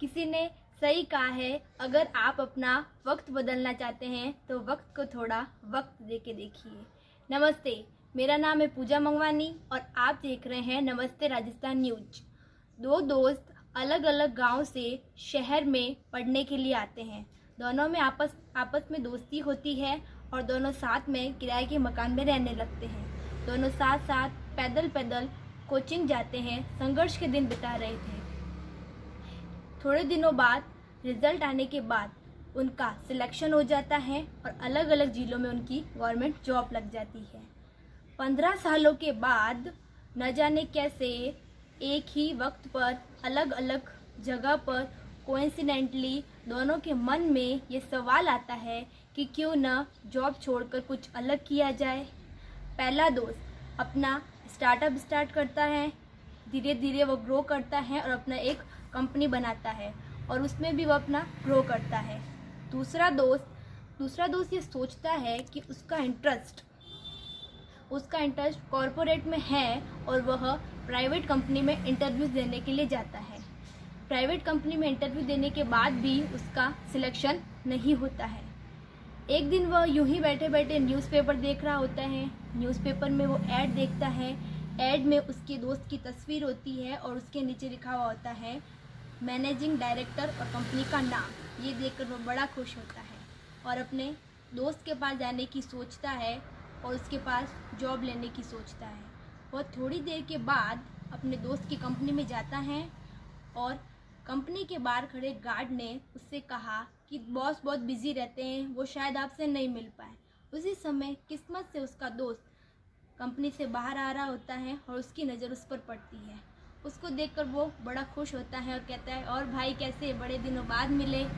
किसी ने सही कहा है, अगर आप अपना वक्त बदलना चाहते हैं तो वक्त को थोड़ा वक्त दे के देखिए। नमस्ते, मेरा नाम है पूजा मंगवानी और आप देख रहे हैं नमस्ते राजस्थान न्यूज। दो दोस्त अलग अलग गांव से शहर में पढ़ने के लिए आते हैं। दोनों में आपस में दोस्ती होती है और दोनों साथ में किराए के मकान में रहने लगते हैं। दोनों साथ साथ पैदल पैदल कोचिंग जाते हैं। संघर्ष के दिन बिता रहे थे। थोड़े दिनों बाद रिजल्ट आने के बाद उनका सिलेक्शन हो जाता है और अलग अलग जिलों में उनकी गवर्नमेंट जॉब लग जाती है। 15 सालों के बाद न जाने कैसे एक ही वक्त पर अलग अलग जगह पर कोइंसिडेंटली दोनों के मन में ये सवाल आता है कि क्यों न जॉब छोड़कर कुछ अलग किया जाए। पहला दोस्त अपना स्टार्टअप स्टार्ट करता है, धीरे धीरे वो ग्रो करता है और अपना एक कंपनी बनाता है और उसमें भी वो अपना ग्रो करता है। दूसरा दोस्त ये सोचता है कि उसका इंटरेस्ट कॉरपोरेट में है और वह प्राइवेट कंपनी में इंटरव्यू देने के लिए जाता है। प्राइवेट कंपनी में इंटरव्यू देने के बाद भी उसका सिलेक्शन नहीं होता है। एक दिन वह यूं ही बैठे बैठे न्यूज़पेपर देख रहा होता है। न्यूज़पेपर में वो ऐड देखता है। ऐड में उसके दोस्त की तस्वीर होती है और उसके नीचे लिखा हुआ होता है मैनेजिंग डायरेक्टर और कंपनी का नाम। ये देखकर वो बड़ा खुश होता है और अपने दोस्त के पास जाने की सोचता है और उसके पास जॉब लेने की सोचता है। वह थोड़ी देर के बाद अपने दोस्त की कंपनी में जाता है और कंपनी के बाहर खड़े गार्ड ने उससे कहा कि बॉस बहुत बिजी रहते हैं, वो शायद आपसे नहीं मिल पाए। उसी समय किस्मत से उसका दोस्त कंपनी से बाहर आ रहा होता है और उसकी नज़र उस पर पड़ती है। उसको देखकर वो बड़ा खुश होता है और कहता है, और भाई कैसे, बड़े दिनों बाद मिले,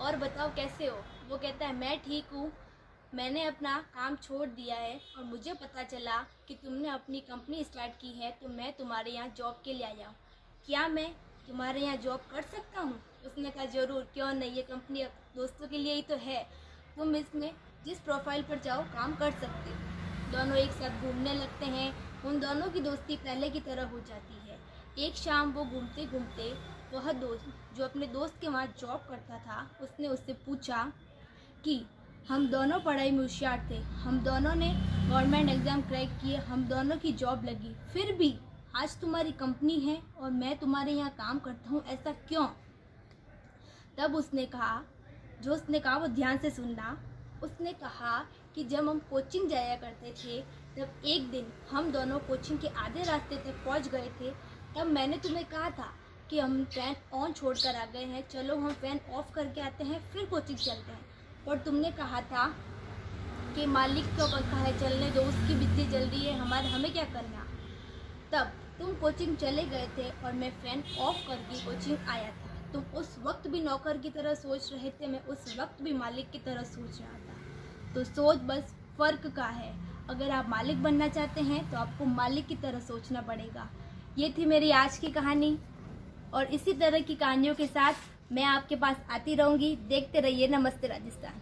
और बताओ कैसे हो। वो कहता है, मैं ठीक हूँ, मैंने अपना काम छोड़ दिया है और मुझे पता चला कि तुमने अपनी कंपनी स्टार्ट की है तो मैं तुम्हारे यहाँ जॉब के लिए आया हूँ। क्या मैं तुम्हारे यहाँ जॉब कर सकता हूँ? उसने कहा, ज़रूर, क्यों नहीं, ये कंपनी दोस्तों के लिए ही तो है, तुम इसमें जिस प्रोफाइल पर चाहो काम कर सकते हो। दोनों एक साथ घूमने लगते हैं। उन दोनों की दोस्ती पहले की तरह हो जाती है। एक शाम वो घूमते घूमते वह दोस्त जो अपने दोस्त के वहाँ जॉब करता था, उसने उससे पूछा कि हम दोनों पढ़ाई में होशियार थे, हम दोनों ने गवर्नमेंट एग्ज़ाम क्रैक किए, हम दोनों की जॉब लगी, फिर भी आज तुम्हारी कंपनी है और मैं तुम्हारे यहाँ काम करता हूँ, ऐसा क्यों? तब उसने कहा वो ध्यान से सुनना। उसने कहा कि जब हम कोचिंग जाया करते थे तब एक दिन हम दोनों कोचिंग के आधे रास्ते तक पहुंच गए थे। तब मैंने तुम्हें कहा था कि हम फैन ऑन छोड़कर आ गए हैं, चलो हम फैन ऑफ करके आते हैं फिर कोचिंग चलते हैं। और तुमने कहा था कि मालिक का पंखा है, चलने दो, उसकी बिजली जल रही है, हमें क्या करना। तब तुम कोचिंग चले गए थे और मैं फ़ैन ऑफ करके कोचिंग आया था। तुम उस वक्त भी नौकर की तरह सोच रहे थे, मैं उस वक्त भी मालिक की तरह सोच रहा था। तो सोच बस फ़र्क का है। अगर आप मालिक बनना चाहते हैं तो आपको मालिक की तरह सोचना पड़ेगा। ये थी मेरी आज की कहानी और इसी तरह की कहानियों के साथ मैं आपके पास आती रहूँगी। देखते रहिए नमस्ते राजस्थान।